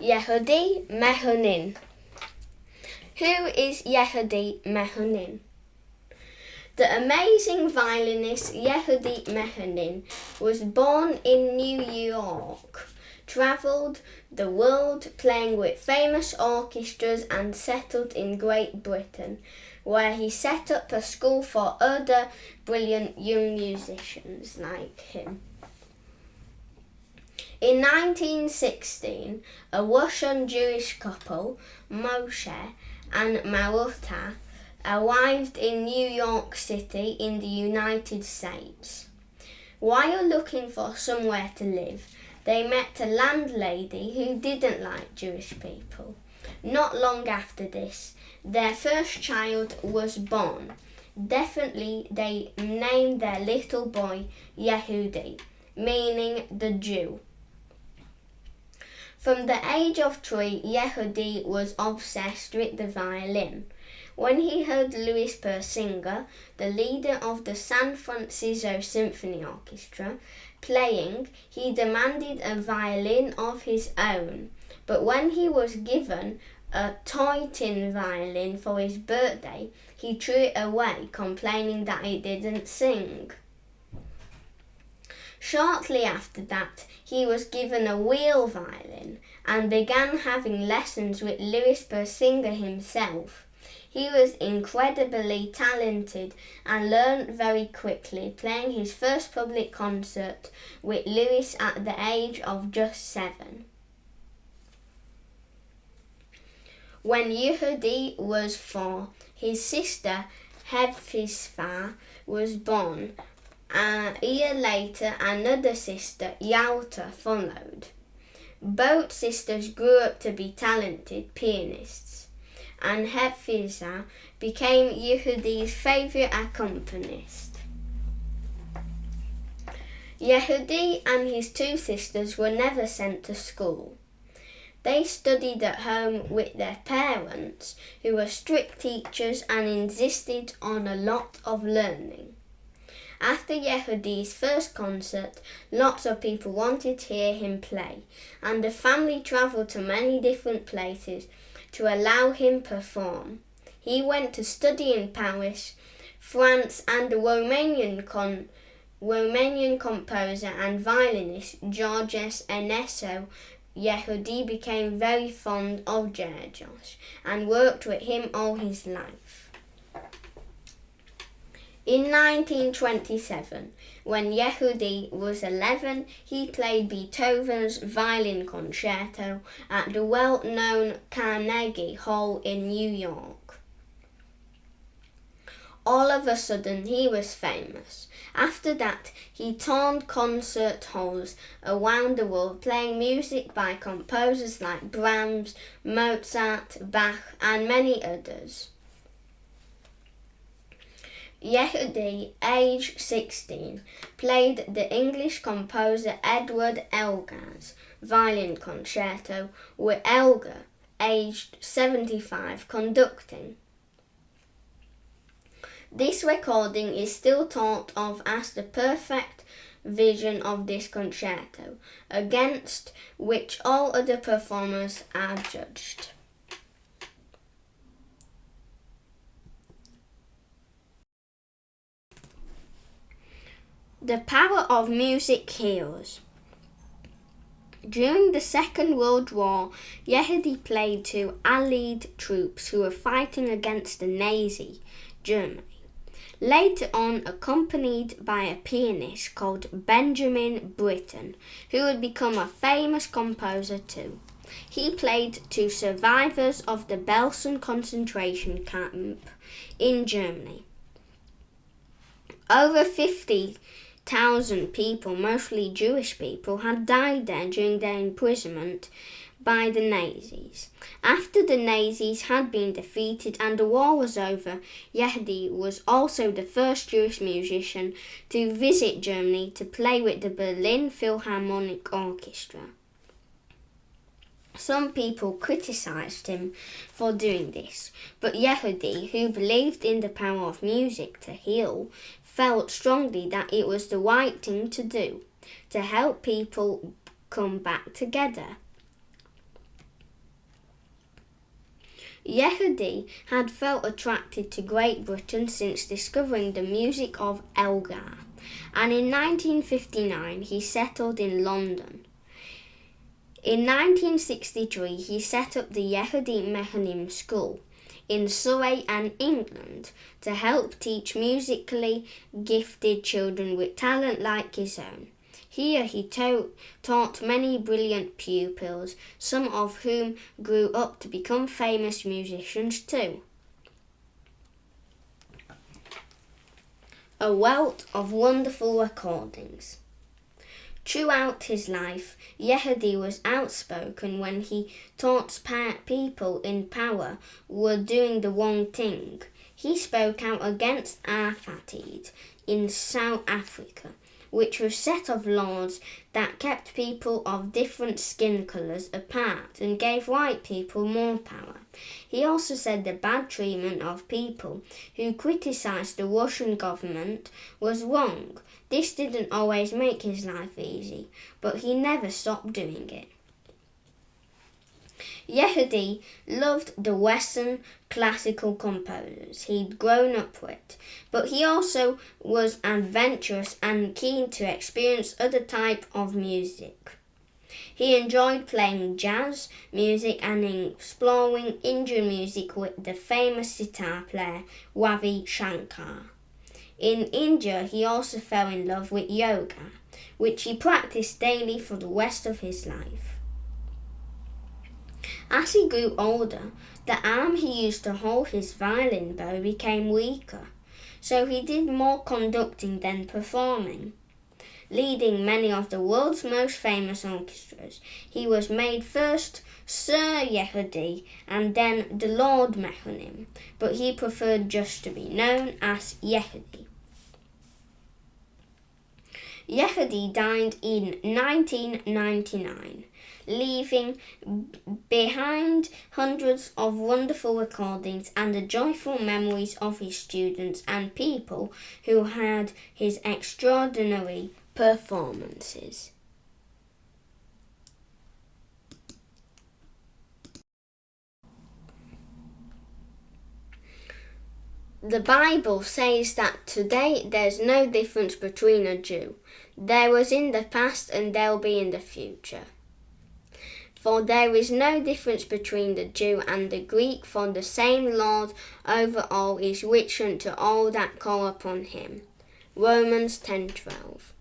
Yehudi Menuhin. Who is Yehudi Menuhin? The amazing violinist Yehudi Menuhin was born in New York, travelled the world playing with famous orchestras and settled in Great Britain, where he set up a school for other brilliant young musicians like him. In 1916, a Russian Jewish couple, Moshe and Maruta, arrived in New York City in the United States. While looking for somewhere to live, they met a landlady who didn't like Jewish people. Not long after this, their first child was born. Definitely, they named their little boy Yehudi, meaning the Jew. From the age of 3, Yehudi was obsessed with the violin. When he heard Louis Persinger, the leader of the San Francisco Symphony Orchestra, playing, he demanded a violin of his own. But when he was given a toy tin violin for his birthday, he threw it away, complaining that it didn't sing. Shortly after that, he was given a wheel violin and began having lessons with Louis Persinger himself. He was incredibly talented and learned very quickly, playing his first public concert with Louis at the age of just 7. When Yehudi was 4, his sister Hepzibah was born. A year later, another sister, Yalta, followed. Both sisters grew up to be talented pianists, and Hepzibah became Yehudi's favourite accompanist. Yehudi and his 2 sisters were never sent to school. They studied at home with their parents, who were strict teachers and insisted on a lot of learning. After Yehudi's first concert, lots of people wanted to hear him play, and the family travelled to many different places to allow him perform. He went to study in Paris, France, and the Romanian composer and violinist Georges Enescu. Yehudi became very fond of Georges and worked with him all his life. In 1927, when Yehudi was 11, he played Beethoven's violin concerto at the well-known Carnegie Hall in New York. All of a sudden, he was famous. After that, he toured concert halls around the world, playing music by composers like Brahms, Mozart, Bach, and many others. Yehudi, aged 16, played the English composer Edward Elgar's violin concerto, with Elgar, aged 75, conducting. This recording is still thought of as the perfect version of this concerto, against which all other performers are judged. The power of music heals. During the Second World War, Yehudi played to Allied troops who were fighting against the Nazi Germany. Later on, accompanied by a pianist called Benjamin Britten, who would become a famous composer too. He played to survivors of the Belsen concentration camp in Germany. Over 50,000 people, mostly Jewish people, had died there during their imprisonment by the Nazis. After the Nazis had been defeated and the war was over, Yehudi was also the first Jewish musician to visit Germany to play with the Berlin Philharmonic Orchestra. Some people criticized him for doing this, but Yehudi, who believed in the power of music to heal, felt strongly that it was the right thing to do, to help people come back together. Yehudi had felt attracted to Great Britain since discovering the music of Elgar, and in 1959 he settled in London. In 1963 he set up the Yehudi Menuhin School in Surrey and England to help teach musically gifted children with talent like his own. Here he taught many brilliant pupils, some of whom grew up to become famous musicians too. A wealth of wonderful recordings. Throughout his life, Yehudi was outspoken when he thought people in power were doing the wrong thing. He spoke out against apartheid in South Africa, which was a set of laws that kept people of different skin colours apart and gave white people more power. He also said the bad treatment of people who criticised the Russian government was wrong. This didn't always make his life easy, but he never stopped doing it. Yehudi loved the Western classical composers he'd grown up with, but he also was adventurous and keen to experience other types of music. He enjoyed playing jazz music and exploring Indian music with the famous sitar player Ravi Shankar. In India, he also fell in love with yoga, which he practiced daily for the rest of his life. As he grew older, the arm he used to hold his violin bow became weaker, so he did more conducting than performing. Leading many of the world's most famous orchestras, he was made first Sir Yehudi and then the Lord Menuhin, but he preferred just to be known as Yehudi. Yehudi died in 1999, leaving behind hundreds of wonderful recordings and the joyful memories of his students and people who had his extraordinary performances. The Bible says that today there's no difference between a Jew. There was in the past and there'll be in the future. For there is no difference between the Jew and the Greek, for the same Lord over all is rich unto all that call upon him. Romans 10:12.